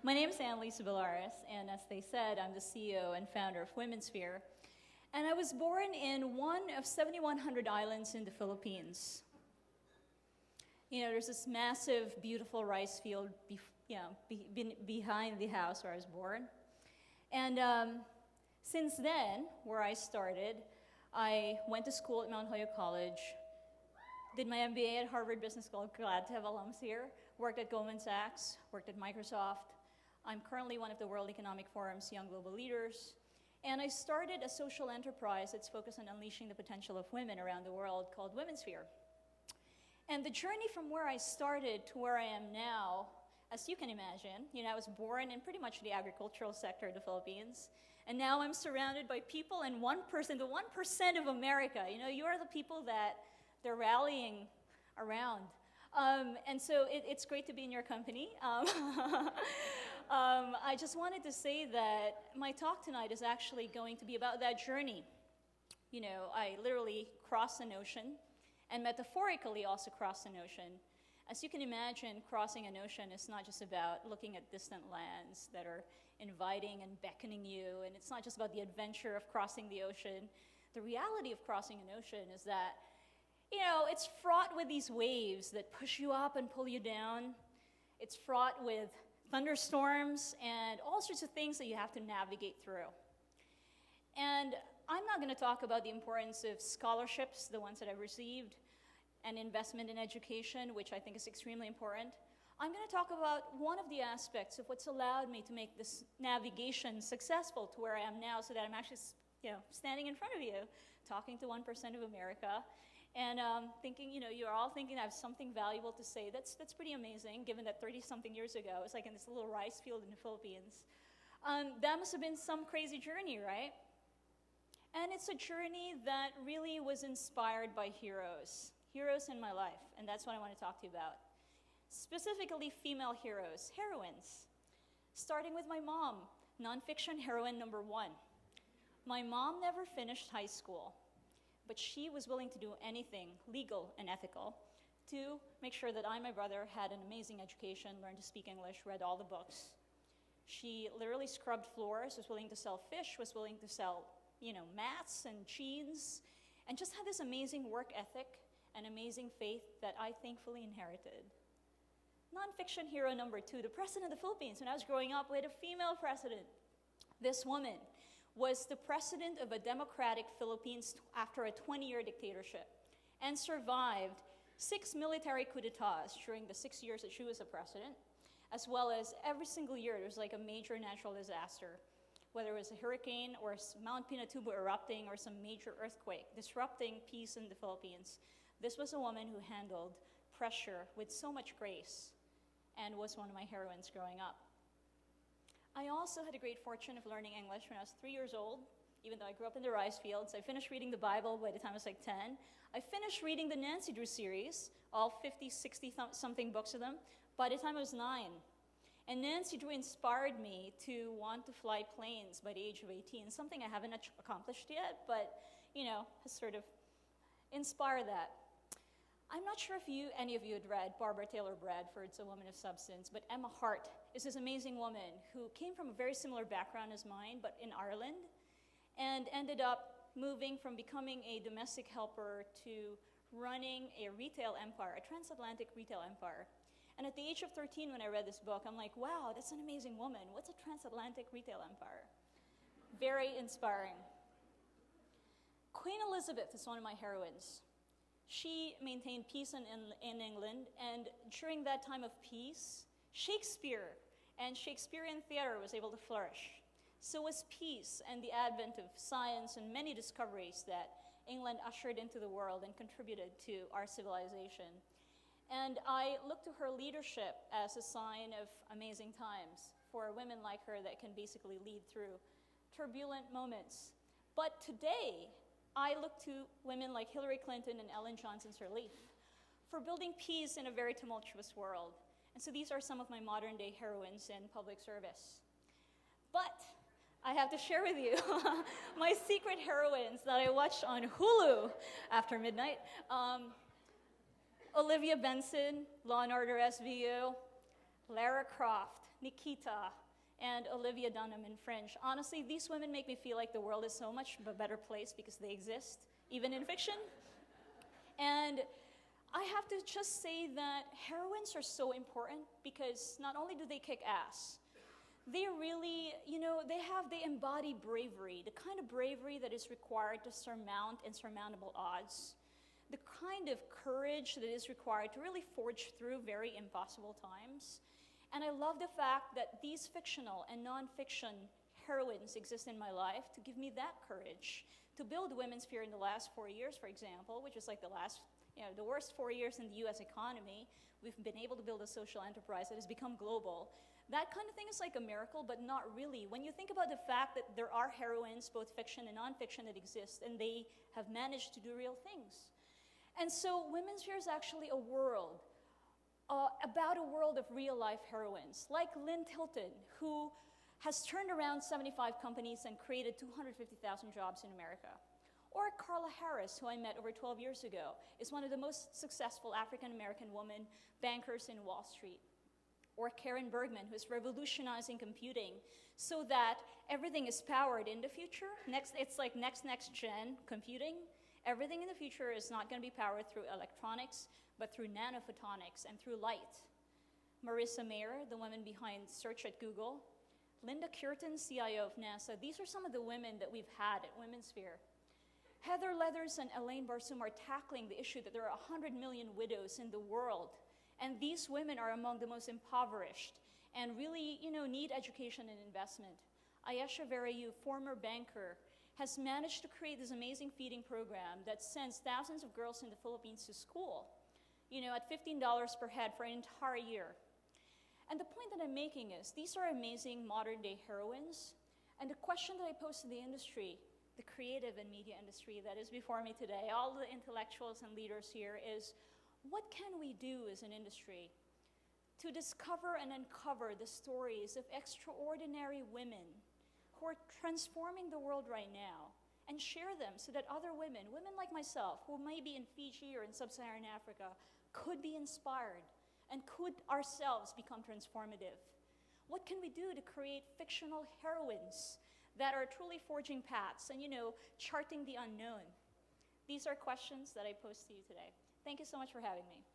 My name is Analisa Balares, and as they said, I'm the CEO and founder of Womensphere. And I was born in one of 7,100 islands in the Philippines. You know, there's this massive, beautiful rice field behind the house where I was born. And since then, where I started, I went to school at Mount Holyoke College, did my MBA at Harvard Business School, glad to have alums here, worked at Goldman Sachs, worked at Microsoft. I'm currently one of the World Economic Forum's Young Global Leaders. And I started a social enterprise that's focused on unleashing the potential of women around the world called Womensphere. And the journey from where I started to where I am now, as you can imagine, you know, I was born in pretty much the agricultural sector of the Philippines. And now I'm surrounded by people and 1%, the 1% of America. You know, you are the people that they're rallying around. And so it's great to be in your company. I just wanted to say that my talk tonight is actually going to be about that journey. You know, I literally crossed an ocean and metaphorically also crossed an ocean. As you can imagine, crossing an ocean is not just about looking at distant lands that are inviting and beckoning you, and it's not just about the adventure of crossing the ocean. The reality of crossing an ocean is that, you know, it's fraught with these waves that push you up and pull you down. It's fraught with thunderstorms and all sorts of things that you have to navigate through. And I'm not going to talk about the importance of scholarships, the ones that I've received, and investment in education, which I think is extremely important. I'm going to talk about one of the aspects of what's allowed me to make this navigation successful to where I am now, so that I'm actually, you know, standing in front of you, talking to 1% of America, and thinking, you know, you're all thinking I have something valuable to say. That's pretty amazing, given that 30-something years ago, I was like in this little rice field in the Philippines. That must have been some crazy journey, right? And it's a journey that really was inspired by heroes in my life, and that's what I want to talk to you about. Specifically, female heroes, heroines. Starting with my mom, nonfiction heroine number 1. My mom never finished high school, but she was willing to do anything legal and ethical to make sure that I and my brother had an amazing education, learned to speak English, read all the books. She literally scrubbed floors, was willing to sell fish, was willing to sell, you know, mats and cheese, and just had this amazing work ethic and amazing faith that I thankfully inherited. Nonfiction hero number 2, the president of the Philippines. When I was growing up, we had a female president. This woman was the president of a democratic Philippines after a 20-year dictatorship and survived 6 military coups d'etats during the 6 years that she was a president, as well as every single year there was like a major natural disaster, whether it was a hurricane or Mount Pinatubo erupting or some major earthquake, disrupting peace in the Philippines. This was a woman who handled pressure with so much grace and was one of my heroines growing up. I also had a great fortune of learning English when I was 3 years old, even though I grew up in the rice fields. I finished reading the Bible by the time I was like 10. I finished reading the Nancy Drew series, all 50, 60-something books of them, by the time I was 9. And Nancy Drew inspired me to want to fly planes by the age of 18, something I haven't accomplished yet, but, you know, has sort of inspired that. I'm not sure if any of you had read Barbara Taylor Bradford's A Woman of Substance, but Emma Hart is this amazing woman who came from a very similar background as mine, but in Ireland, and ended up moving from becoming a domestic helper to running a retail empire, a transatlantic retail empire. And at the age of 13, when I read this book, I'm like, wow, that's an amazing woman. What's a transatlantic retail empire? Very inspiring. Queen Elizabeth is one of my heroines. She maintained peace in England, and during that time of peace, Shakespeare and Shakespearean theater was able to flourish. So was peace and the advent of science and many discoveries that England ushered into the world and contributed to our civilization. And I look to her leadership as a sign of amazing times for women like her that can basically lead through turbulent moments. But today, I look to women like Hillary Clinton and Ellen Johnson Sirleaf for building peace in a very tumultuous world. And so these are some of my modern-day heroines in public service. But I have to share with you my secret heroines that I watched on Hulu after midnight. Olivia Benson, Law & Order SVU, Lara Croft, Nikita, and Olivia Dunham in French. Honestly, these women make me feel like the world is so much of a better place because they exist, even in fiction. And I have to just say that heroines are so important because not only do they kick ass, they really, they embody bravery, the kind of bravery that is required to surmount insurmountable odds, the kind of courage that is required to really forge through very impossible times. And I love the fact that these fictional and non-fiction heroines exist in my life to give me that courage. To build Womensphere in the last 4 years, for example, which is like the worst 4 years in the US economy, we've been able to build a social enterprise that has become global. That kind of thing is like a miracle, but not really. When you think about the fact that there are heroines, both fiction and non-fiction, that exist, and they have managed to do real things. And so Womensphere is actually a world, about a world of real-life heroines, like Lynn Tilton, who has turned around 75 companies and created 250,000 jobs in America. Or Carla Harris, who I met over 12 years ago, is one of the most successful African-American women bankers in Wall Street. Or Karen Bergman, who is revolutionizing computing so that everything is powered in the future. It's like next gen computing. Everything in the future is not going to be powered through electronics, but through nanophotonics and through light. Marissa Mayer, the woman behind search at Google. Linda Curtin, CIO of NASA. These are some of the women that we've had at Womensphere. Heather Leathers and Elaine Barsoum are tackling the issue that there are 100 million widows in the world. And these women are among the most impoverished and really, need education and investment. Ayesha Verayu, former banker, has managed to create this amazing feeding program that sends thousands of girls in the Philippines to school, at $15 per head for an entire year. And the point that I'm making is, these are amazing modern-day heroines, and the question that I pose to the industry, the creative and media industry that is before me today, all the intellectuals and leaders here, is what can we do as an industry to discover and uncover the stories of extraordinary women who are transforming the world right now and share them so that other women like myself, who may be in Fiji or in sub-Saharan Africa, could be inspired and could ourselves become transformative? What can we do to create fictional heroines that are truly forging paths and, charting the unknown? These are questions that I pose to you today. Thank you so much for having me.